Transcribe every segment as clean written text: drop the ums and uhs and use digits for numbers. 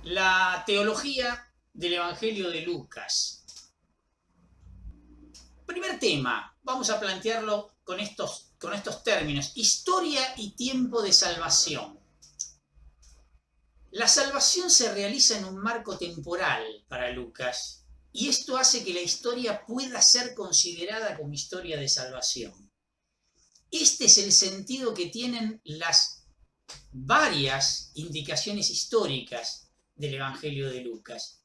La teología del Evangelio de Lucas. Primer tema, vamos a plantearlo con estos términos: historia y tiempo de salvación. La salvación se realiza en un marco temporal para Lucas, y esto hace que la historia pueda ser considerada como historia de salvación. Este es el sentido que tienen las varias indicaciones históricas del Evangelio de Lucas.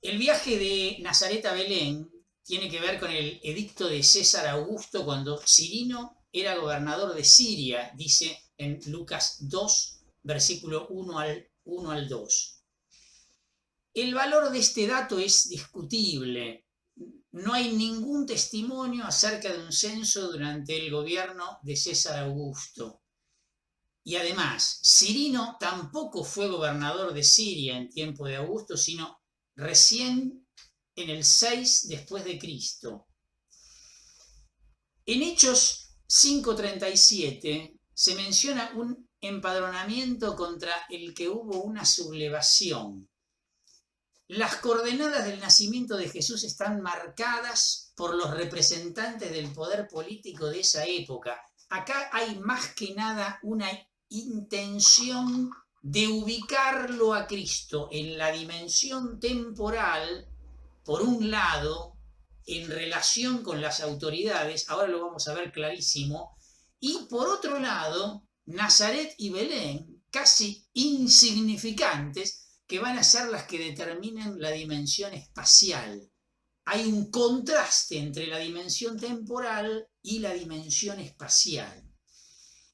El viaje de Nazaret a Belén tiene que ver con el edicto de César Augusto cuando Cirino era gobernador de Siria, dice en Lucas 2, versículo 1 al 2. El valor de este dato es discutible. No hay ningún testimonio acerca de un censo durante el gobierno de César Augusto. Y además, Cirino tampoco fue gobernador de Siria en tiempo de Augusto, sino recién en el 6 después de Cristo. En Hechos 5:37 se menciona un empadronamiento contra el que hubo una sublevación. Las coordenadas del nacimiento de Jesús están marcadas por los representantes del poder político de esa época. Acá hay más que nada una intención de ubicarlo a Cristo en la dimensión temporal, por un lado, en relación con las autoridades, ahora lo vamos a ver clarísimo, y por otro lado, Nazaret y Belén, casi insignificantes, que van a ser las que determinen la dimensión espacial. Hay un contraste entre la dimensión temporal y la dimensión espacial.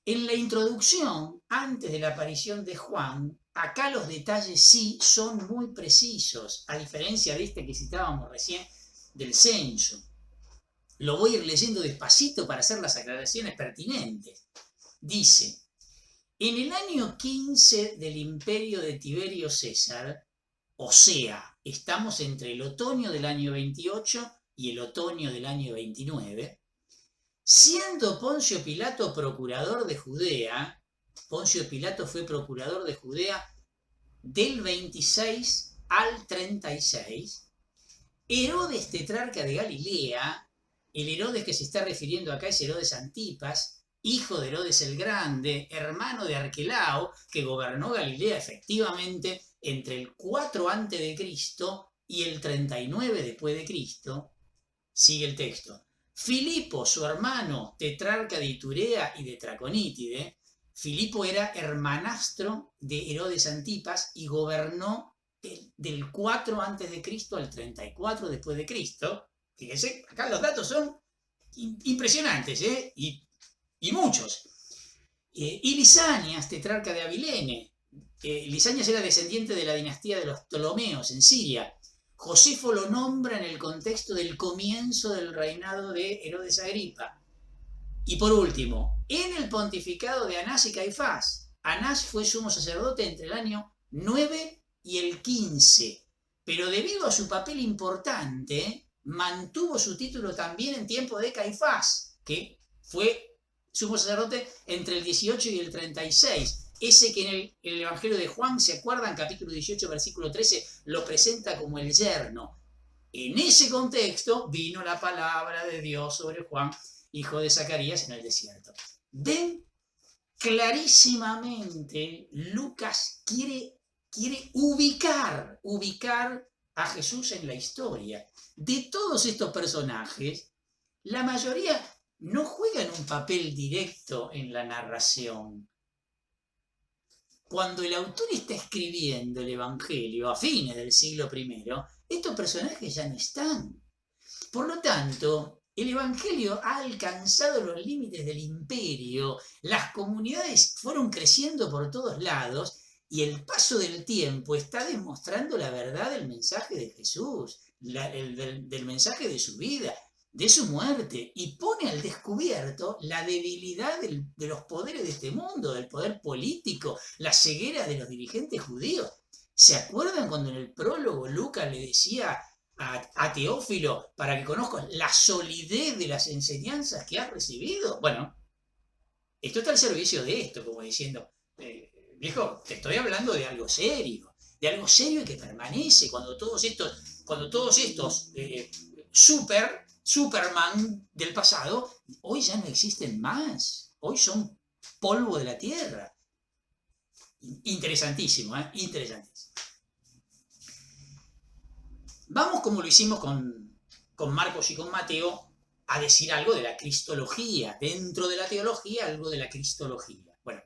En la introducción, antes de la aparición de Juan, acá los detalles sí son muy precisos, a diferencia de este que citábamos recién del censo. Lo voy a ir leyendo despacito para hacer las aclaraciones pertinentes. Dice: en el año 15 del imperio de Tiberio César, o sea, estamos entre el otoño del año 28 y el otoño del año 29, siendo Poncio Pilato procurador de Judea, Poncio Pilato fue procurador de Judea del 26 al 36, Herodes tetrarca de Galilea, el Herodes que se está refiriendo acá es Herodes Antipas, hijo de Herodes el Grande, hermano de Arquelao, que gobernó Galilea efectivamente entre el 4 a.C. y el 39 después de Cristo. Sigue el texto. Filipo, su hermano, tetrarca de Iturea y de Traconítide. Filipo era hermanastro de Herodes Antipas y gobernó del 4 a.C. al 34 después de Cristo. Fíjense, acá los datos son impresionantes, y muchos. Y Lisanias, tetrarca de Abilene. Lisanias era descendiente de la dinastía de los Ptolomeos en Siria. Josefo lo nombra en el contexto del comienzo del reinado de Herodes Agripa. Y por último, en el pontificado de Anás y Caifás. Anás fue sumo sacerdote entre el año 9 y el 15, pero debido a su papel importante, mantuvo su título también en tiempo de Caifás, que fue sumo sacerdote entre el 18 y el 36. Ese que en el Evangelio de Juan, ¿se acuerdan? Capítulo 18, versículo 13, lo presenta como el yerno. En ese contexto vino la palabra de Dios sobre Juan, hijo de Zacarías, en el desierto. Ven clarísimamente, Lucas quiere ubicar a Jesús en la historia. De todos estos personajes, la mayoría no juegan un papel directo en la narración. Cuando el autor está escribiendo el Evangelio a fines del siglo I, estos personajes ya no están. Por lo tanto, el Evangelio ha alcanzado los límites del imperio, las comunidades fueron creciendo por todos lados y el paso del tiempo está demostrando la verdad del mensaje de Jesús, del mensaje de su vida, de su muerte, y pone al descubierto la debilidad de los poderes de este mundo, del poder político, la ceguera de los dirigentes judíos. ¿Se acuerdan cuando en el prólogo Lucas le decía a Teófilo, para que conozcas la solidez de las enseñanzas que has recibido? Bueno, esto está al servicio de esto, como diciendo, viejo, te estoy hablando de algo serio. de algo serio y que permanece, cuando todos estos Superman del pasado, hoy ya no existen más, hoy son polvo de la tierra. Interesantísimo, ¿eh? Interesantísimo. Vamos, como lo hicimos con Marcos y con Mateo, a decir algo de la cristología, dentro de la teología, algo de la cristología. Bueno,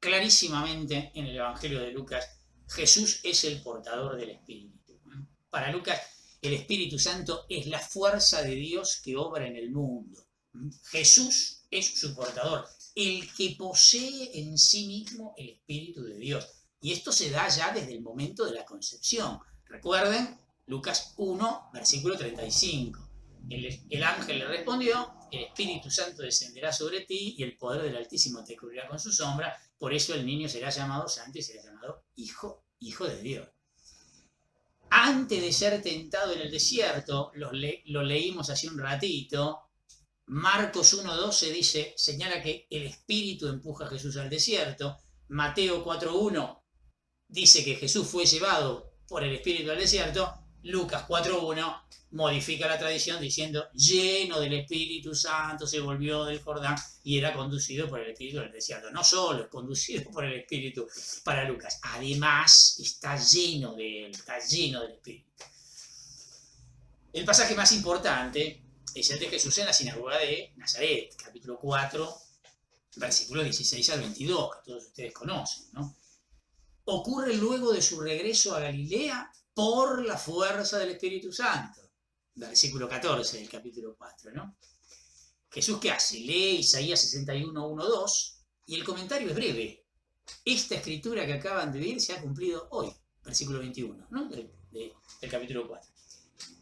clarísimamente en el Evangelio de Lucas, Jesús es el portador del Espíritu. Para Lucas, el Espíritu Santo es la fuerza de Dios que obra en el mundo. Jesús es su portador, el que posee en sí mismo el Espíritu de Dios. Y esto se da ya desde el momento de la concepción. Recuerden, Lucas 1, versículo 35. El ángel le respondió: el Espíritu Santo descenderá sobre ti y el poder del Altísimo te cubrirá con su sombra. Por eso el niño será llamado santo y será llamado hijo de Dios. Antes de ser tentado en el desierto, lo leímos hace un ratito, Marcos 1:12 dice, señala que el Espíritu empuja a Jesús al desierto. Mateo 4:1 dice que Jesús fue llevado por el Espíritu al desierto. Lucas 4:1 modifica la tradición diciendo, lleno del Espíritu Santo se volvió del Jordán y era conducido por el Espíritu al desierto. No solo es conducido por el Espíritu para Lucas, además está lleno del Espíritu. El pasaje más importante es el de Jesús en la sinagoga de Nazaret, capítulo 4, versículos 16 al 22, que todos ustedes conocen, ¿no? Ocurre luego de su regreso a Galilea por la fuerza del Espíritu Santo. Versículo 14 del capítulo 4, ¿no? Jesús, ¿qué hace? Lee Isaías 61, 1, 2, y el comentario es breve. Esta escritura que acaban de leer se ha cumplido hoy, versículo 21, ¿no? del capítulo 4.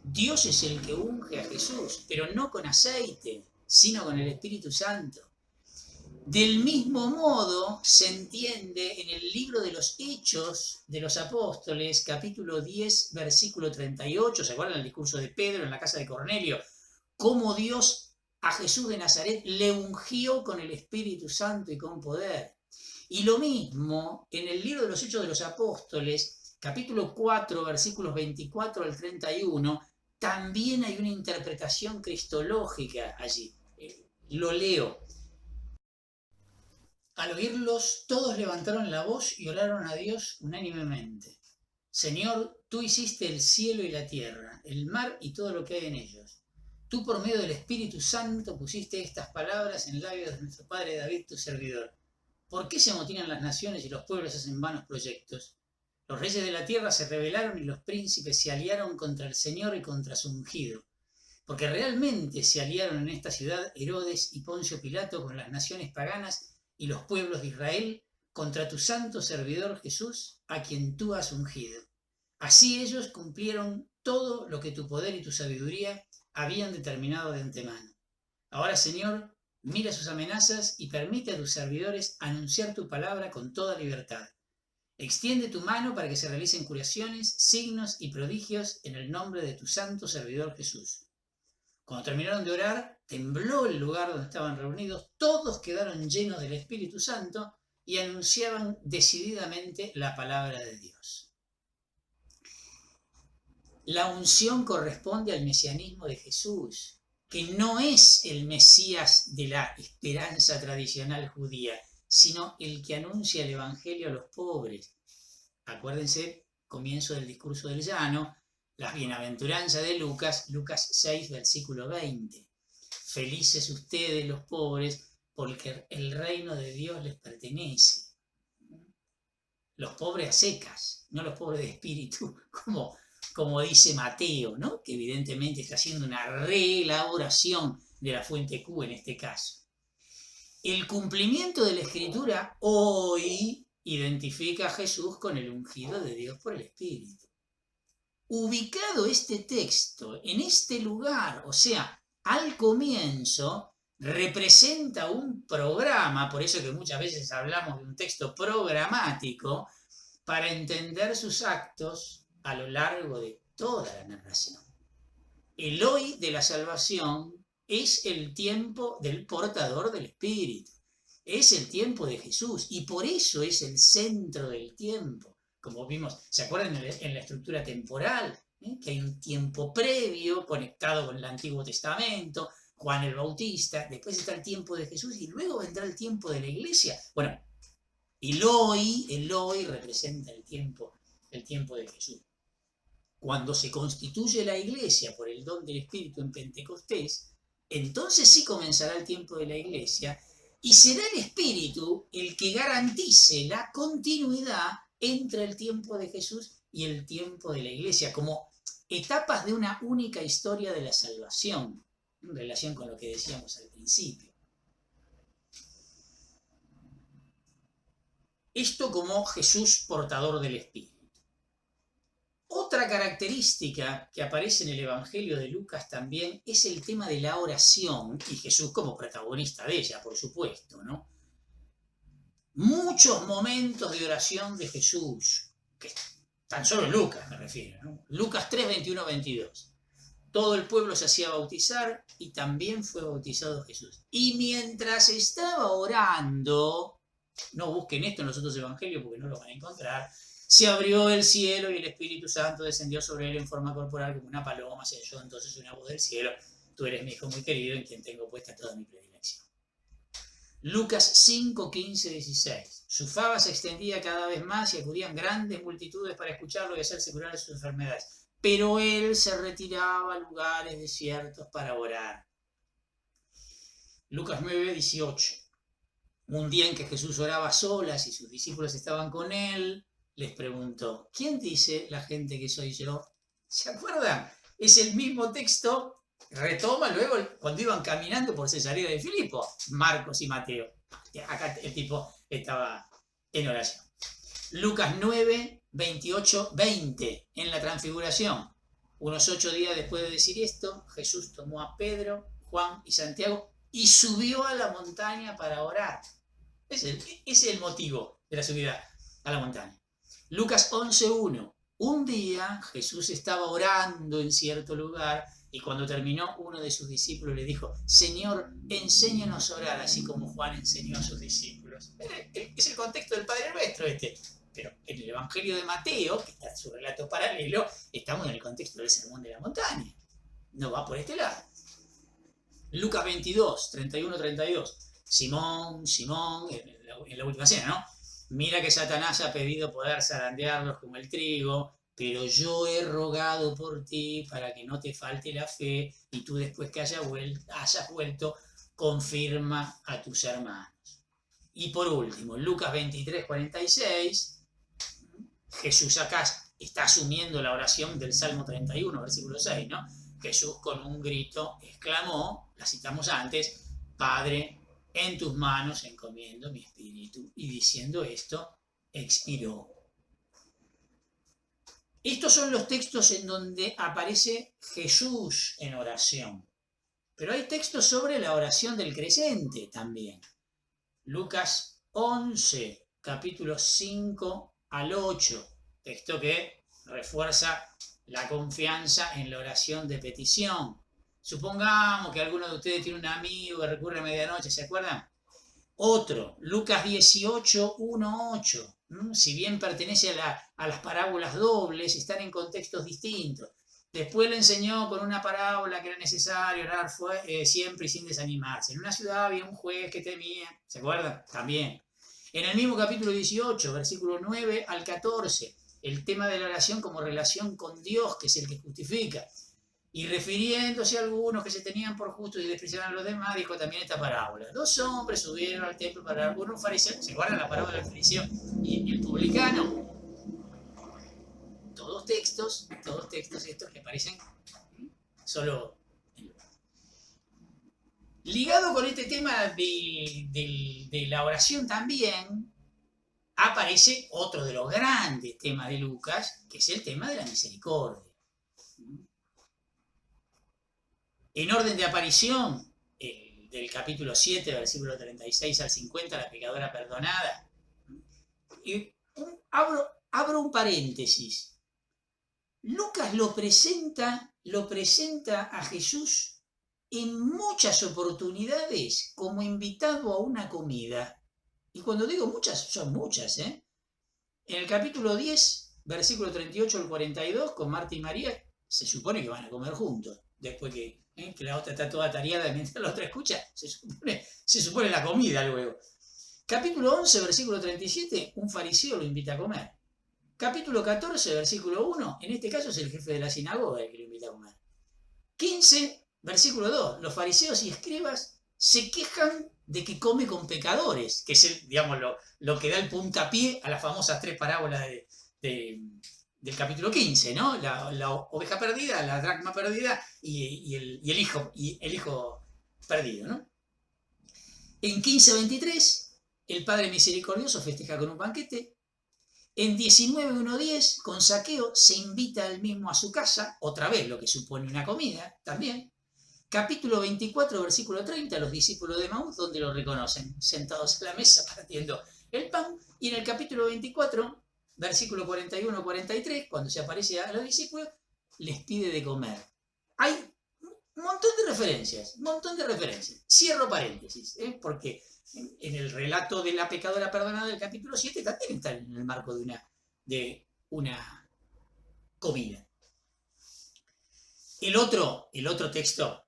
Dios es el que unge a Jesús, pero no con aceite, sino con el Espíritu Santo. Del mismo modo se entiende en el libro de los Hechos de los Apóstoles, capítulo 10, versículo 38, ¿se acuerdan del discurso de Pedro en la casa de Cornelio? Cómo Dios a Jesús de Nazaret le ungió con el Espíritu Santo y con poder. Y lo mismo en el libro de los Hechos de los Apóstoles, capítulo 4, versículos 24 al 31, también hay una interpretación cristológica allí. Lo leo. Al oírlos, todos levantaron la voz y oraron a Dios unánimemente. Señor, tú hiciste el cielo y la tierra, el mar y todo lo que hay en ellos. Tú por medio del Espíritu Santo pusiste estas palabras en labios de nuestro padre David, tu servidor. ¿Por qué se amotinan las naciones y los pueblos hacen vanos proyectos? Los reyes de la tierra se rebelaron y los príncipes se aliaron contra el Señor y contra su ungido. Porque realmente se aliaron en esta ciudad Herodes y Poncio Pilato con las naciones paganas y los pueblos de Israel contra tu santo servidor Jesús, a quien tú has ungido. Así ellos cumplieron todo lo que tu poder y tu sabiduría habían determinado de antemano. Ahora, Señor, mira sus amenazas y permite a tus servidores anunciar tu palabra con toda libertad. Extiende tu mano para que se realicen curaciones, signos y prodigios en el nombre de tu santo servidor Jesús. Cuando terminaron de orar, tembló el lugar donde estaban reunidos, todos quedaron llenos del Espíritu Santo y anunciaban decididamente la palabra de Dios. La unción corresponde al mesianismo de Jesús, que no es el Mesías de la esperanza tradicional judía, sino el que anuncia el Evangelio a los pobres. Acuérdense, comienzo del discurso del llano, las bienaventuranzas de Lucas 6, versículo 20. Felices ustedes los pobres, porque el reino de Dios les pertenece. Los pobres a secas, no los pobres de espíritu, como dice Mateo, ¿no? Que evidentemente está haciendo una reelaboración de la fuente Q en este caso. El cumplimiento de la Escritura hoy identifica a Jesús con el ungido de Dios por el Espíritu. Ubicado este texto en este lugar, o sea, al comienzo, representa un programa, por eso que muchas veces hablamos de un texto programático, para entender sus actos a lo largo de toda la narración. El hoy de la salvación es el tiempo del portador del Espíritu, es el tiempo de Jesús, y por eso es el centro del tiempo. como vimos, ¿se acuerdan en la estructura temporal? Que hay un tiempo previo conectado con el Antiguo Testamento, Juan el Bautista, después está el tiempo de Jesús y luego vendrá el tiempo de la iglesia. Bueno, Eloi representa el tiempo de Jesús. Cuando se constituye la iglesia por el don del Espíritu en Pentecostés, entonces sí comenzará el tiempo de la iglesia y será el Espíritu el que garantice la continuidad entre el tiempo de Jesús y el tiempo de la iglesia, como etapas de una única historia de la salvación, en relación con lo que decíamos al principio. Esto como Jesús portador del Espíritu. Otra característica que aparece en el Evangelio de Lucas también es el tema de la oración, y Jesús como protagonista de ella, por supuesto, ¿no? Muchos momentos de oración de Jesús, que tan solo Lucas me refiero, ¿no? Lucas 3, 21, 22. Todo el pueblo se hacía bautizar y también fue bautizado Jesús. Y mientras estaba orando, no busquen esto en los otros evangelios porque no lo van a encontrar, se abrió el cielo y el Espíritu Santo descendió sobre él en forma corporal como una paloma, se oyó entonces una voz del cielo: tú eres mi hijo muy querido en quien tengo puesta toda mi predilección. Lucas 5, 15, 16. Su fama se extendía cada vez más y acudían grandes multitudes para escucharlo y hacerse curar de sus enfermedades. Pero él se retiraba a lugares desiertos para orar. Lucas 9, 18. Un día en que Jesús oraba a solas y sus discípulos estaban con él, les preguntó: ¿quién dice la gente que soy yo? ¿Se acuerdan? Es el mismo texto, retoma luego cuando iban caminando por Cesarea de Filipo, Marcos y Mateo. Acá el tipo estaba en oración. Lucas 9, 28, 20, en la transfiguración. Unos 8 días después de decir esto, Jesús tomó a Pedro, Juan y Santiago y subió a la montaña para orar. Ese es el motivo de la subida a la montaña. Lucas 11:1. Un día Jesús estaba orando en cierto lugar y cuando terminó, uno de sus discípulos le dijo: Señor, enséñanos a orar así como Juan enseñó a sus discípulos. Es el contexto del Padre Nuestro este. Pero en el Evangelio de Mateo, que está en su relato paralelo, estamos en el contexto del Sermón de la Montaña. No va por este lado. Lucas 22, 31, 32. Simón, en la última cena, ¿no? Mira que Satanás ha pedido poder zarandearlos como el trigo, pero yo he rogado por ti para que no te falte la fe y tú después que hayas vuelto, confirma a tus hermanos. Y por último, Lucas 23, 46, Jesús acá está asumiendo la oración del Salmo 31, versículo 6, ¿no? Jesús con un grito exclamó, la citamos antes: Padre, en tus manos encomiendo mi espíritu. Y diciendo esto, expiró. Estos son los textos en donde aparece Jesús en oración. Pero hay textos sobre la oración del creyente también. Lucas 11, capítulos 5 al 8, texto que refuerza la confianza en la oración de petición. Supongamos que alguno de ustedes tiene un amigo que recurre a medianoche, ¿se acuerdan? Otro, Lucas 18, 1, 8. Si bien pertenece a las parábolas dobles, están en contextos distintos. Después le enseñó con una parábola que era necesario orar siempre y sin desanimarse. En una ciudad había un juez que temía, ¿se acuerdan? También. En el mismo capítulo 18, versículo 9 al 14, el tema de la oración como relación con Dios, que es el que justifica. Y refiriéndose a algunos que se tenían por justos y despreciaban a los demás, dijo también esta parábola. 2 hombres subieron al templo para orar por un fariseo. ¿Se acuerdan la parábola del fariseo y el publicano? Todos textos estos que aparecen solo. Ligado con este tema de la oración también, aparece otro de los grandes temas de Lucas, que es el tema de la misericordia. En orden de aparición, del capítulo 7, versículo 36 al 50, la pecadora perdonada. Y abro un paréntesis. Lucas lo presenta a Jesús en muchas oportunidades como invitado a una comida. Y cuando digo muchas, son muchas, ¿eh? En el capítulo 10, versículo 38 al 42, con Marta y María, se supone que van a comer juntos. Después que la otra está toda tareada mientras la otra escucha, se supone la comida luego. Capítulo 11, versículo 37, un fariseo lo invita a comer. Capítulo 14, versículo 1, en este caso es el jefe de la sinagoga el que lo invita a comer. 15, versículo 2, los fariseos y escribas se quejan de que come con pecadores, que es digamos, lo que da el puntapié a las famosas 3 parábolas del capítulo 15, ¿no? La oveja perdida, la dracma perdida y el hijo perdido, ¿no? En 15:23, el Padre Misericordioso festeja con un banquete. En 19:1:10, con Zaqueo se invita al mismo a su casa, otra vez lo que supone una comida también. Capítulo 24, versículo 30, los discípulos de Maús, donde lo reconocen, sentados a la mesa partiendo el pan. Y en el capítulo 24, versículo 41-43, cuando se aparece a los discípulos, les pide de comer. Hay un montón de referencias. Cierro paréntesis, porque en el relato de la pecadora perdonada del capítulo 7 también está en el marco de una comida. El otro texto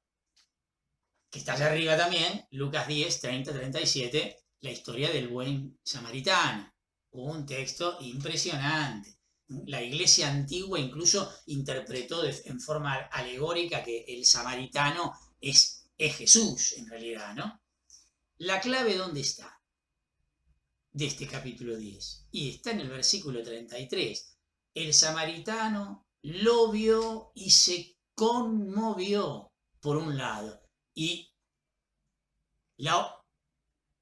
que está allá arriba también, Lucas 10, 30, 37, la historia del buen samaritano. Un texto impresionante. La iglesia antigua incluso interpretó en forma alegórica que el samaritano es Jesús, en realidad, ¿no? ¿La clave dónde está? De este capítulo 10. Y está en el versículo 33. El samaritano lo vio y se conmovió, por un lado. Y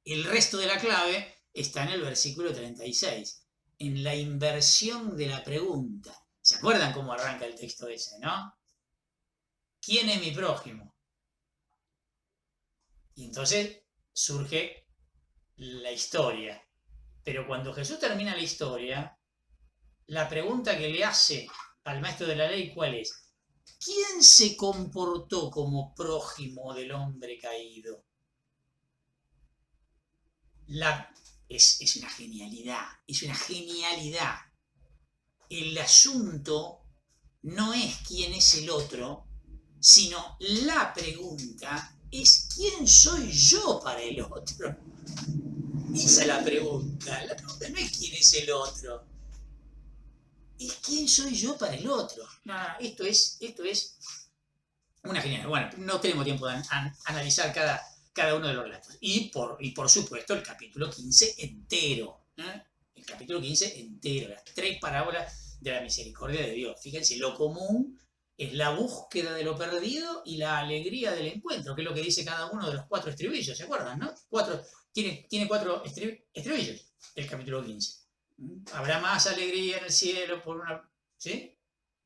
el resto de la clave está en el versículo 36, en la inversión de la pregunta. ¿Se acuerdan cómo arranca el texto ese, no? ¿Quién es mi prójimo? Y entonces surge la historia. Pero cuando Jesús termina la historia, la pregunta que le hace al maestro de la ley, ¿cuál es? ¿Quién se comportó como prójimo del hombre caído? Es una genialidad, El asunto no es quién es el otro, sino la pregunta es quién soy yo para el otro. Esa es la pregunta. La pregunta no es quién es el otro, es quién soy yo para el otro. No, esto es una genialidad. Bueno, no tenemos tiempo de analizar cada uno de los relatos. Y por supuesto el capítulo 15 entero. El capítulo 15 entero, las 3 parábolas de la misericordia de Dios. Fíjense, lo común es la búsqueda de lo perdido y la alegría del encuentro, que es lo que dice cada uno de los 4 estribillos, ¿se acuerdan? ¿No? Tiene 4 estribillos el capítulo 15. Habrá más alegría en el cielo por una... ¿Sí?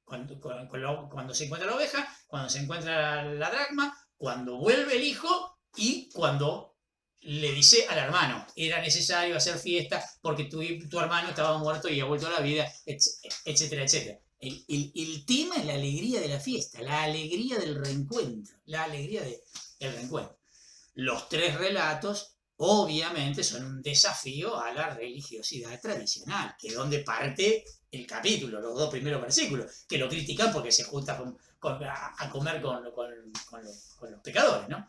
Cuando se encuentra la oveja, cuando se encuentra la dracma, cuando vuelve el hijo y cuando le dice al hermano, era necesario hacer fiesta porque tu hermano estaba muerto y ha vuelto a la vida, etcétera, etcétera. El tema es la alegría de la fiesta, la alegría del reencuentro, Los 3 relatos obviamente son un desafío a la religiosidad tradicional, que es donde parte el capítulo, los 2 primeros versículos, que lo critican porque se junta a comer con los pecadores, ¿no?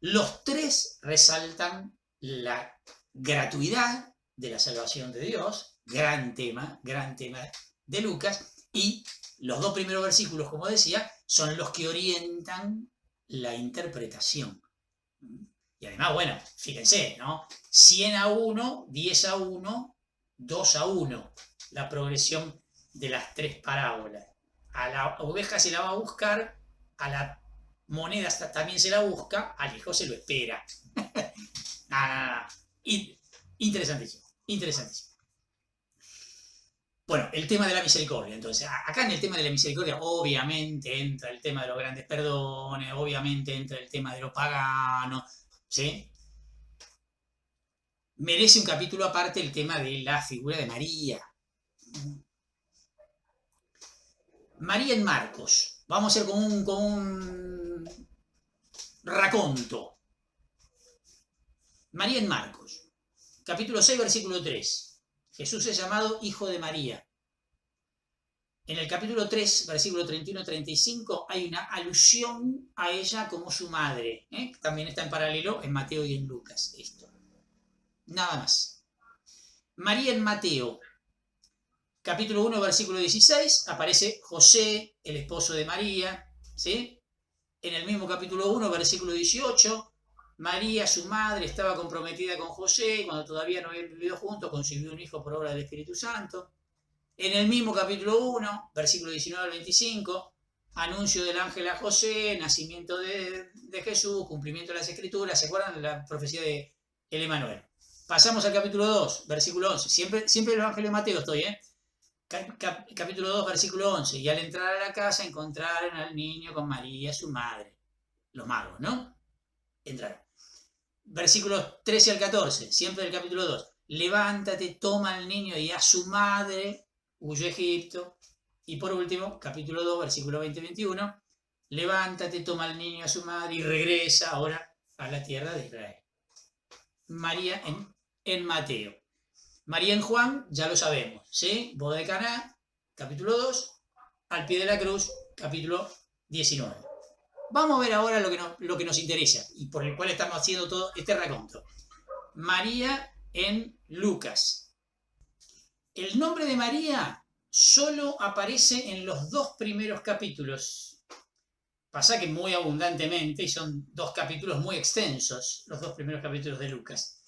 Los 3 resaltan la gratuidad de la salvación de Dios, gran tema de Lucas, y los 2 primeros versículos, como decía, son los que orientan la interpretación. Y además, bueno, fíjense, ¿no? 100-1, 10-1, 2-1, la progresión de las 3 parábolas. A la oveja se la va a buscar, a la moneda también se la busca, al hijo se lo espera. Interesantísimo. Bueno, el tema de la misericordia. Entonces, acá en el tema de la misericordia, obviamente entra el tema de los grandes perdones, obviamente entra el tema de los paganos, ¿sí? Merece un capítulo aparte el tema de la figura de María. María en Marcos. Vamos a hacer con un raconto. María en Marcos, capítulo 6, versículo 3. Jesús es llamado Hijo de María. En el capítulo 3, versículo 31-35, hay una alusión a ella como su madre. También está en paralelo en Mateo y en Lucas. Esto. Nada más. María en Mateo, capítulo 1, versículo 16, aparece José, el esposo de María. ¿Sí? En el mismo capítulo 1, versículo 18, María, su madre, estaba comprometida con José, cuando todavía no habían vivido juntos, concibió un hijo por obra del Espíritu Santo. En el mismo capítulo 1, versículo 19 al 25, anuncio del ángel a José, nacimiento de Jesús, cumplimiento de las Escrituras. ¿Se acuerdan de la profecía de el Emanuel? Pasamos al capítulo 2, versículo 11. Siempre el Evangelio de Mateo estoy, capítulo 2, versículo 11. Y al entrar a la casa encontraron al niño con María, su madre. Los magos, ¿no? Entraron. Versículos 13 al 14, siempre del capítulo 2. Levántate, toma al niño y a su madre, huyó a Egipto. Y por último, capítulo 2, versículo 20-21. Levántate, toma al niño y a su madre y regresa ahora a la tierra de Israel. María en Mateo. María en Juan, ya lo sabemos, ¿sí? Boda de Caná, capítulo 2, al pie de la cruz, capítulo 19. Vamos a ver ahora lo que nos interesa y por el cual estamos haciendo todo este raconto. María en Lucas. El nombre de María solo aparece en los 2 primeros capítulos. Pasa que muy abundantemente, y son 2 capítulos muy extensos, los 2 primeros capítulos de Lucas.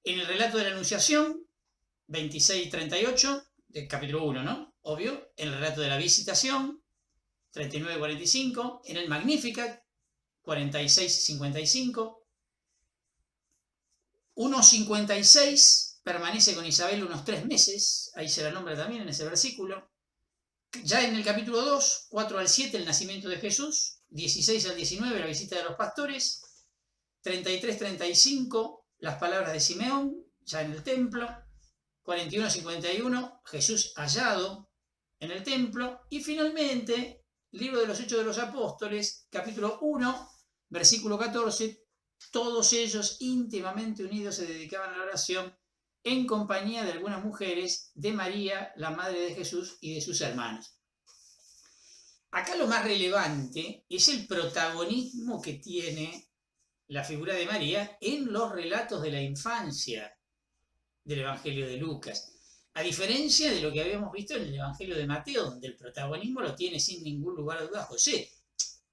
En el relato de la Anunciación, 26-38, del capítulo 1, ¿no? Obvio. En el relato de la Visitación, 39-45. En el Magnificat, 46-55. 1.56 permanece con Isabel unos 3 meses, ahí se la nombra también en ese versículo. Ya en el capítulo 2, 4 al 7, el nacimiento de Jesús, 16 al 19, la visita de los pastores, 33-35, las palabras de Simeón, ya en el templo, 41-51, Jesús hallado en el templo, y finalmente, libro de los Hechos de los Apóstoles, capítulo 1, versículo 14, todos ellos íntimamente unidos se dedicaban a la oración en compañía de algunas mujeres, de María, la madre de Jesús, y de sus hermanos. Acá lo más relevante es el protagonismo que tiene la figura de María en los relatos de la infancia del Evangelio de Lucas. A diferencia de lo que habíamos visto en el Evangelio de Mateo, donde el protagonismo lo tiene sin ningún lugar de duda José.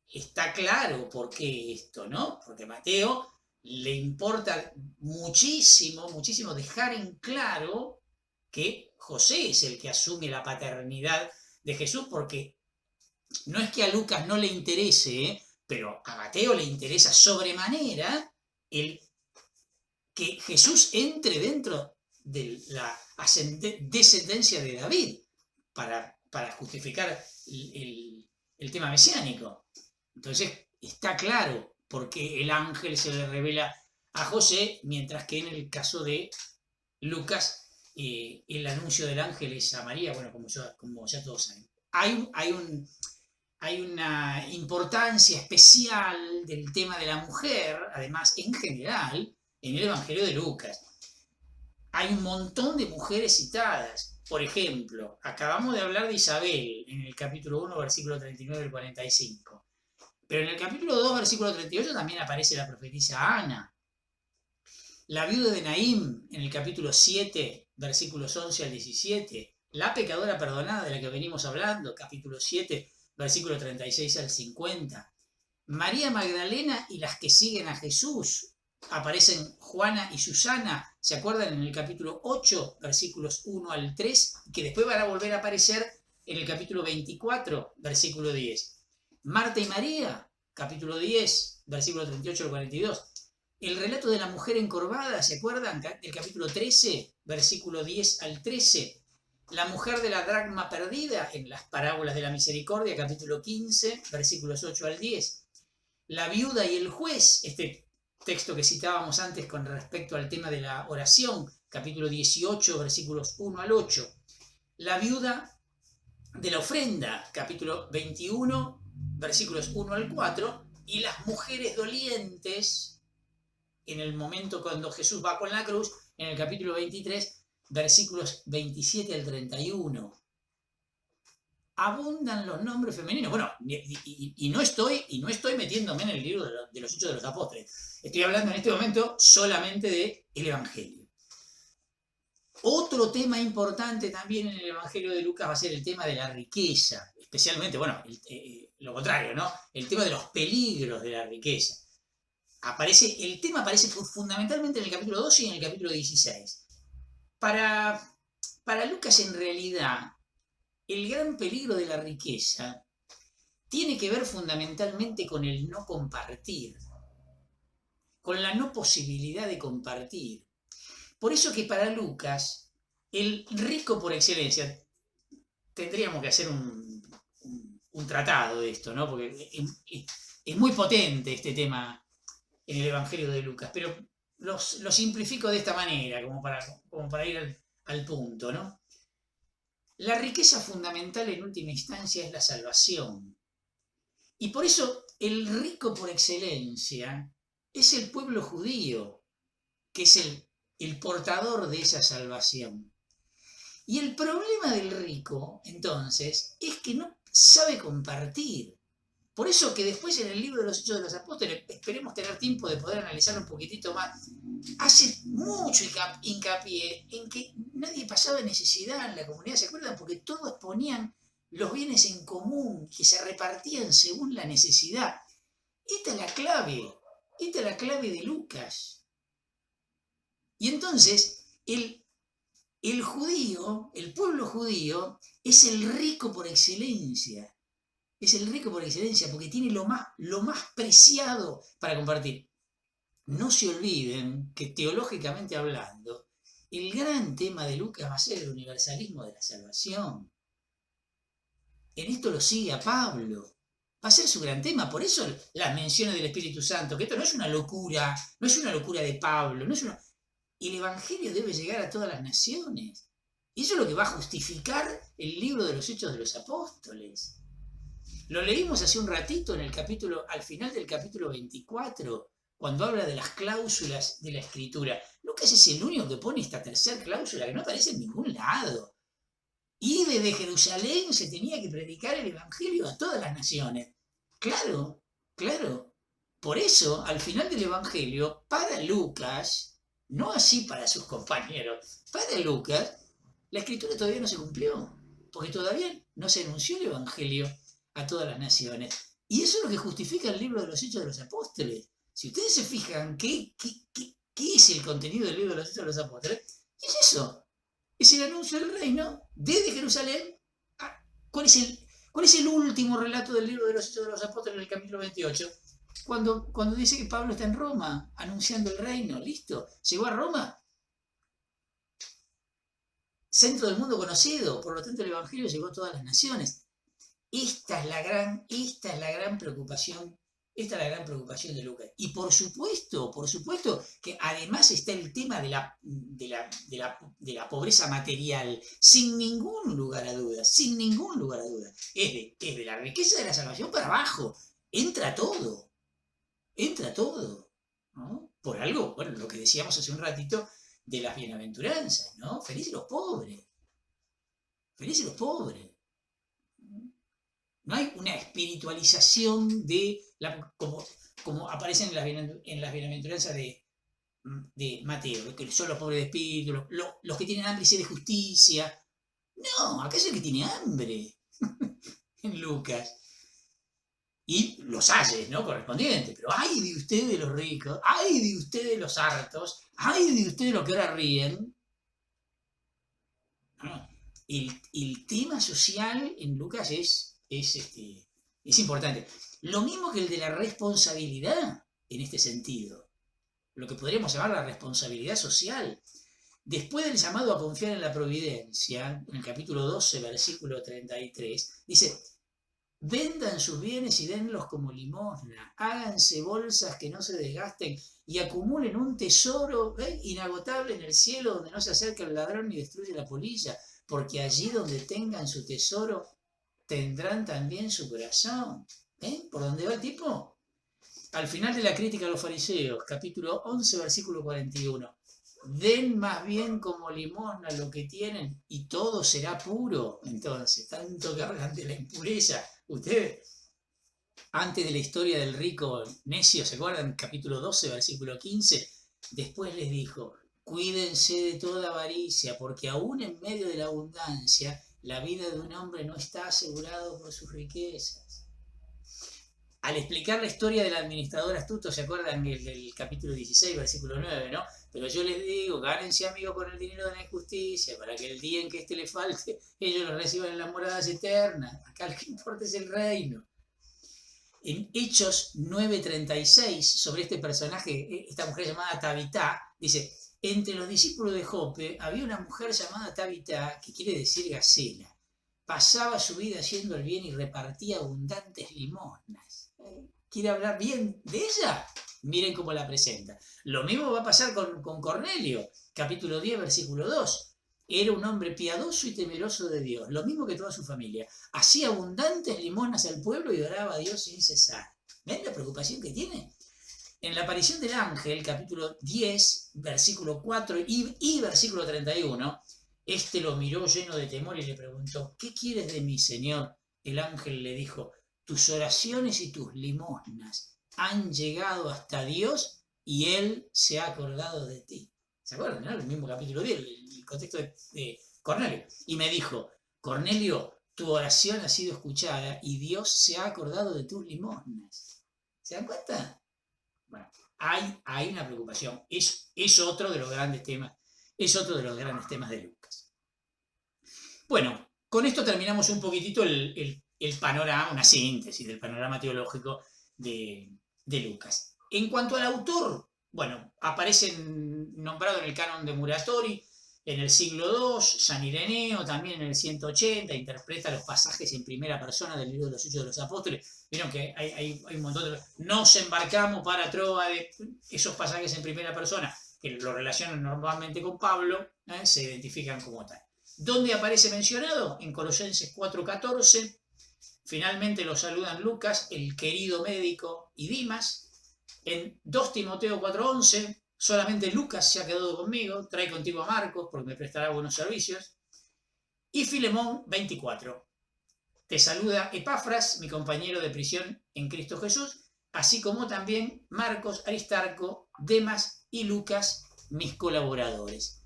Está claro por qué esto, ¿no? Porque a Mateo le importa muchísimo, muchísimo dejar en claro que José es el que asume la paternidad de Jesús, porque no es que a Lucas no le interese, pero a Mateo le interesa sobremanera el que Jesús entre dentro de la descendencia de David para justificar el tema mesiánico. Entonces está claro por qué el ángel se le revela a José, mientras que en el caso de Lucas el anuncio del ángel es a María, bueno, como ya todos saben. Hay una importancia especial del tema de la mujer, además en general, en el Evangelio de Lucas. Hay un montón de mujeres citadas. Por ejemplo, acabamos de hablar de Isabel en el capítulo 1, versículo 39 al 45. Pero en el capítulo 2, versículo 38, también aparece la profetisa Ana. La viuda de Naim, en el capítulo 7, versículos 11 al 17. La pecadora perdonada de la que venimos hablando, capítulo 7, versículo 36 al 50. María Magdalena y las que siguen a Jesús. Aparecen Juana y Susana, ¿se acuerdan? En el capítulo 8, versículos 1 al 3, que después van a volver a aparecer en el capítulo 24, versículo 10. Marta y María, capítulo 10, versículo 38 al 42. El relato de la mujer encorvada, ¿se acuerdan? Del capítulo 13, versículo 10 al 13. La mujer de la dracma perdida, en las parábolas de la misericordia, capítulo 15, versículos 8 al 10. La viuda y el juez, este texto que citábamos antes con respecto al tema de la oración, capítulo 18, versículos 1 al 8. La viuda de la ofrenda, capítulo 21, versículos 1 al 4. Y las mujeres dolientes, en el momento cuando Jesús va con la cruz, en el capítulo 23, versículos 27 al 31. Abundan los nombres femeninos. Bueno, y no estoy metiéndome en el libro de los Hechos de los Apóstoles. Estoy hablando en este momento solamente del Evangelio. Otro tema importante también en el Evangelio de Lucas va a ser el tema de la riqueza. Especialmente, bueno, lo contrario, ¿no? El tema de los peligros de la riqueza. El tema aparece fundamentalmente en el capítulo 12 y en el capítulo 16. Para Lucas, en realidad, el gran peligro de la riqueza tiene que ver fundamentalmente con el no compartir, con la no posibilidad de compartir. Por eso que para Lucas, el rico por excelencia, tendríamos que hacer un tratado de esto, ¿no? Porque es muy potente este tema en el Evangelio de Lucas, pero lo simplifico de esta manera, como para ir al punto, ¿no? La riqueza fundamental en última instancia es la salvación. Y por eso el rico por excelencia es el pueblo judío, que es el portador de esa salvación. Y el problema del rico, entonces, es que no sabe compartir. Por eso que después en el libro de los Hechos de los Apóstoles, esperemos tener tiempo de poder analizarlo un poquitito más, hace mucho hincapié en que nadie pasaba necesidad en la comunidad, ¿se acuerdan? Porque todos ponían los bienes en común, que se repartían según la necesidad. Esta es la clave de Lucas. Y entonces, el judío, el pueblo judío, es el rico por excelencia. Es el rico por excelencia porque tiene lo más preciado para compartir. No se olviden que teológicamente hablando, el gran tema de Lucas va a ser el universalismo de la salvación. En esto lo sigue a Pablo. Va a ser su gran tema. Por eso las menciones del Espíritu Santo, que esto no es una locura de Pablo, el Evangelio debe llegar a todas las naciones. Y eso es lo que va a justificar el libro de los Hechos de los Apóstoles. Lo leímos hace un ratito al final del capítulo 24, cuando habla de las cláusulas de la Escritura. Lucas es el único que pone esta tercera cláusula que no aparece en ningún lado. Y desde Jerusalén se tenía que predicar el Evangelio a todas las naciones. Claro. Por eso, al final del Evangelio, para Lucas, no así para sus compañeros, para Lucas, la Escritura todavía no se cumplió, porque todavía no se anunció el Evangelio a todas las naciones. Y eso es lo que justifica el libro de los Hechos de los Apóstoles. Si ustedes se fijan qué es el contenido del libro de los Hechos de los Apóstoles, es eso. Es el anuncio del reino desde Jerusalén. ¿Cuál es el último relato del libro de los Hechos de los Apóstoles en el capítulo 28? Cuando dice que Pablo está en Roma, anunciando el reino. Listo. Llegó a Roma. Centro del mundo conocido. Por lo tanto, el Evangelio llegó a todas las naciones. Esta es la gran preocupación de Lucas. Y por supuesto que además está el tema de la pobreza material, sin ningún lugar a dudas. Es de la riqueza de la salvación para abajo. Entra todo. ¿No? Por algo, bueno, lo que decíamos hace un ratito de las bienaventuranzas, ¿no? Felices los pobres. No hay una espiritualización como aparecen en las bienaventuranzas de Mateo, que son los pobres de espíritu, los que tienen hambre y sed de justicia. No, acá es el que tiene hambre en Lucas. Y los ayes, ¿no? Correspondientes. Pero ay de ustedes los ricos, ay de ustedes los hartos, ay de ustedes los que ahora ríen. No. El tema social en Lucas es importante. Lo mismo que el de la responsabilidad en este sentido. Lo que podríamos llamar la responsabilidad social. Después del llamado a confiar en la providencia, en el capítulo 12, versículo 33, dice: vendan sus bienes y denlos como limosna, háganse bolsas que no se desgasten y acumulen un tesoro inagotable en el cielo, donde no se acerca el ladrón ni destruye la polilla, porque allí donde tengan su tesoro tendrán también su corazón. ¿Por dónde va el tipo? Al final de la crítica a los fariseos, capítulo 11, versículo 41. den más bien como limosna lo que tienen y todo será puro. Entonces, tanto que hablan de la impureza. Ustedes, antes de la historia del rico necio, ¿se acuerdan? Capítulo 12, versículo 15. Después les dijo, cuídense de toda avaricia, porque aún en medio de la abundancia, la vida de un hombre no está asegurado por sus riquezas. Al explicar la historia del administrador astuto, ¿se acuerdan del capítulo 16, versículo 9, no? Pero yo les digo, gánense amigos con el dinero de la injusticia, para que el día en que éste les falte, ellos lo reciban en las moradas eternas. Acá lo que importa es el reino. En Hechos 9:36, sobre este personaje, esta mujer llamada Tabitá, dice, entre los discípulos de Jope había una mujer llamada Tabitá, que quiere decir Gacela. Pasaba su vida haciendo el bien y repartía abundantes limosnas. ¿Quiere hablar bien de ella? Miren cómo la presenta. Lo mismo va a pasar con Cornelio, capítulo 10, versículo 2. Era un hombre piadoso y temeroso de Dios, lo mismo que toda su familia. Hacía abundantes limosnas al pueblo y oraba a Dios sin cesar. ¿Ven la preocupación que tiene? En la aparición del ángel, capítulo 10, versículo 4 y versículo 31, este lo miró lleno de temor y le preguntó, ¿qué quieres de mí, Señor? El ángel le dijo, tus oraciones y tus limosnas han llegado hasta Dios y Él se ha acordado de ti. ¿Se acuerdan? ¿No? El mismo capítulo 10, el contexto de Cornelio. Y me dijo, Cornelio, tu oración ha sido escuchada y Dios se ha acordado de tus limosnas. ¿Se dan cuenta? Bueno, hay una preocupación. Es otro de los grandes temas. Es otro de los grandes temas de Lucas. Bueno, con esto terminamos un poquitito el panorama, una síntesis del panorama teológico de Lucas. En cuanto al autor, bueno, aparece nombrado en el canon de Muratori en el siglo II, San Ireneo también en el 180, interpreta los pasajes en primera persona del libro de los Hechos de los Apóstoles. Vieron que hay un montón de... Nos embarcamos para trova de esos pasajes en primera persona, que lo relacionan normalmente con Pablo, se identifican como tal. ¿Dónde aparece mencionado? En Colosenses 4:14. Finalmente lo saludan Lucas, el querido médico, y Dimas. En 2 Timoteo 4:11, solamente Lucas se ha quedado conmigo, trae contigo a Marcos porque me prestará buenos servicios. Y Filemón 24. Te saluda Epafras, mi compañero de prisión en Cristo Jesús, así como también Marcos, Aristarco, Demas y Lucas, mis colaboradores.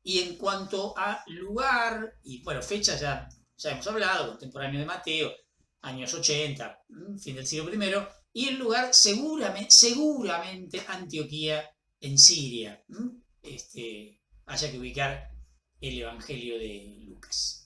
Y en cuanto a lugar, y bueno, fecha ya hemos hablado, contemporáneo de Mateo, años 80, fin del siglo I, y el lugar seguramente Antioquía en Siria. Haya que ubicar el Evangelio de Lucas.